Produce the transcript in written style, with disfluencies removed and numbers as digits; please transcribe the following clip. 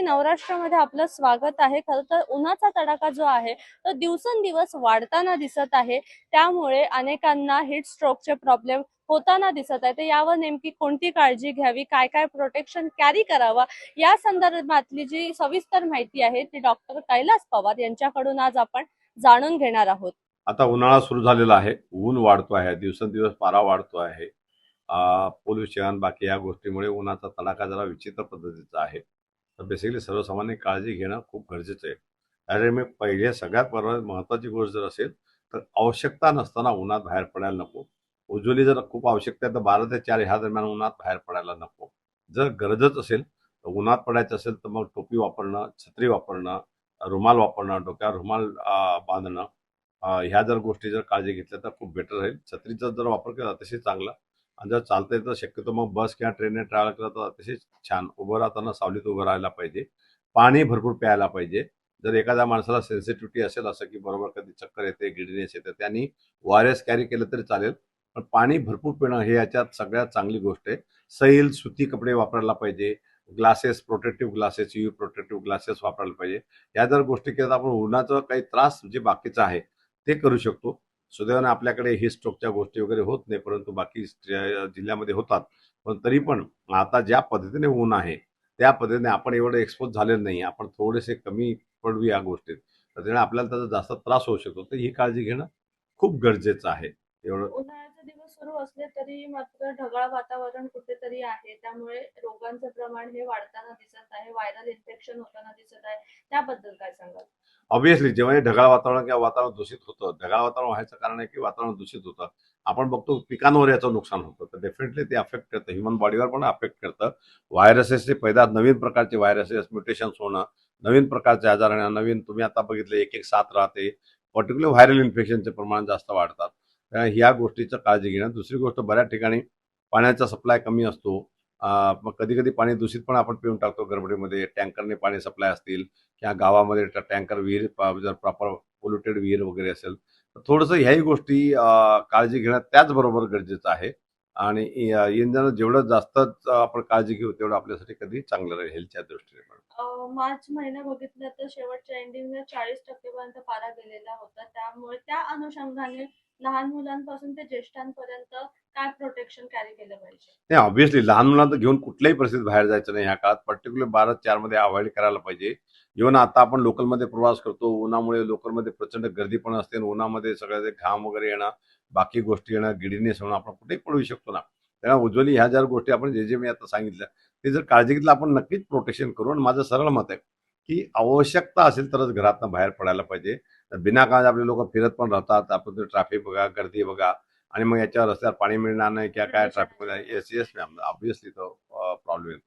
नवराष्ट्रामध्ये आपलं स्वागत आहे। खरं तर उन्हाचा तडाखा जो आहे तो दिवसेंदिवस वाढताना दिसत आहे। त्यामुळे अनेकांना हीट स्ट्रोकचे प्रॉब्लेम होताना दिसत आहे। तर यावर नेमकी कोणती काळजी घ्यावी, काय काय प्रोटेक्शन कॅरी करावा, या संदर्भातली जी सविस्तर माहिती आहे ती डॉक्टर कैलास पवार यांच्याकडून आज आपण जाणून घेणार आहोत। आता उन्हाळा सुरू झालेला आहे, ऊन वाढतो आहे, दिवसेंदिवस पारा वाढतो आहे। पोल्युशन बाकी या गोष्टीमुळे उन्हाचा तडाखा जरा विचित्र पद्धतीचा आहे। तर बेसिकली सर्वसामान्य काळजी घेणं खूप गरजेचं आहे। अरे मी पहिले सगळ्यात महत्त्वाची गोष्ट जर असेल तर आवश्यकता नसताना उन्हात बाहेर पडायला नको। उज्ज्वली जर खूप आवश्यकता आहे तर 12 ते 4 ह्या दरम्यान उन्हात बाहेर पडायला नको। जर गरजच असेल तर उन्हात पडायचं असेल तर मग टोपी वापरणं, छत्री वापरणं, रुमाल वापरणं, डोक्यावर रुमाल बांधणं, ह्या जर गोष्टी जर काळजी घेतल्या तर खूप बेटर राहील। छत्रीचा जर वापर केला अतिशय चांगला, आणि जर चालता येतं शक्यतो मग बस किंवा ट्रेनने ट्रॅव्हल केला तर अतिशय छान। उभं राहताना सावलीत उभं राहायला पाहिजे, पाणी भरपूर प्यायला पाहिजे। जर एखाद्या माणसाला सेन्सिटिव्हिटी असेल, असं की बरोबर कधी चक्कर येते, गिडनेस येते, त्यांनी ORS कॅरी केलं तरी चालेल, पण पाणी भरपूर पिणं हे याच्यात सगळ्यात चांगली गोष्ट आहे। सैल सुती कपडे वापरायला पाहिजे, glasses, protective glasses, UV protective glasses वापरायला पाहिजे। या जर गोष्टी केल्या तर आपण उन्हाचा काही त्रास जे बाकीचा आहे ते करू शकतो। सुदैवाने आपल्याकडे ही स्ट्रोकच्या गोष्टी वगैरे होत नाही, परंतु बाकी जिल्ह्यामध्ये होतात। पण तरी पण आता ज्या पद्धतीने ऊन आहे त्या पद्धतीने आपण एवढं एक्सपोज झालेलं नाही, आपण थोडेसे कमी पडू या गोष्टीत, तर त्यामुळे आपल्याला त्याचा जास्त त्रास होऊ शकतो। तर ही काळजी घेणं खूप गरजेचं आहे। एवढं उन्हाळ्याचे दिवस सुरू असले तरी मात्र ढगाळ वातावरण कुठेतरी आहे, त्यामुळे रोगांचं प्रमाण हे वाढताना दिसत आहे, व्हायरल इन्फेक्शन होताना दिसत आहे। त्याबद्दल काय सांगाल? ऑब्व्हियसली जेव्हा हे ढगाळ वातावरण किंवा वातावरण दूषित होतं, ढगाळ वातावरण व्हायचं कारण आहे की वातावरण दूषित होतं। आपण बघतो पिकांवर याचं नुकसान होतं, तर डेफिनेटली ते अफेक्ट करतं, ह्युमन बॉडीवर पण अफेक्ट करतं। व्हायरसेसचे पैदा, नवीन प्रकारचे व्हायरसेस म्युटेशन्स होणं, नवीन प्रकारचे आजार आणि नवीन तुम्ही आता बघितले एक एक साथ राहते, पर्टिक्युलर व्हायरल इन्फेक्शनचे प्रमाण जास्त वाढतात। ह्या गोष्टीचं काळजी घेणं। दुसरी गोष्ट, बऱ्याच ठिकाणी पाण्याचा सप्लाय कमी असतो। मग कधी कधी पाणी दूषित पण आपण पिऊन टाकतो गडबडीमध्ये, टँकरने पाणी सप्लाय असतील किंवा गावामध्ये टँकर विहीर जर प्रॉपर पोल्युटेड विहीर वगैरे असेल तर थोडंसं ह्याही गोष्टी काळजी घेणं त्याचबरोबर गरजेचं आहे। आणि इन जनरल जेवढं जास्त आपण काळजी घेऊ तेवढं आपल्यासाठी कधी चांगलं राहील हेल्थच्या दृष्टीने पण। मार्च महिना बघितलं तर शेवटच्या एंडिंगला 40% पर्यंत पारा गेलेला होता, त्यामुळे त्या अनुषंगाने लहान मुलांपासून ते ज्येष्ठांपर्यंत काय प्रोटेक्शन कॅरी केलं पाहिजे? नाही, ऑब्व्हियसली लहान मुलांना घेऊन कुठल्याही परिस्थितीत बाहेर जायचं नाही ह्या काळात, पर्टिक्युलर 12-4 मध्ये अवॉइड करायला पाहिजे। इव्हन आता आपण लोकलमध्ये प्रवास करतो, उन्हामुळे लोकलमध्ये प्रचंड गर्दी पण असते, आणि उन्हामध्ये सगळ्याचे घाम वगैरे येणं, बाकी गोष्टी येणं, गिडीनेस होणं, आपण कुठेही पडू शकतो ना। त्यामुळे उज्ज्वली ह्या ज्या गोष्टी आपण जे मी आता सांगितल्या ते जर काळजी घेतलं आपण नक्कीच प्रोटेक्शन करू। आणि माझं सरळ मत आहे की आवश्यकता असेल तरच घरातनं बाहेर पडायला पाहिजे। बिनाकारण आपले लोक फिरत पण राहतात, आपण ट्रॅफिक बघा, गर्दी बघा, आणि मग याच्या रस्त्यावर पाणी मिळणार नाही किंवा काय प्रदूषण ट्रॅफिकमध्ये, येस येस मॅम, ऑब्व्हियसली तो प्रॉब्लेम येतो।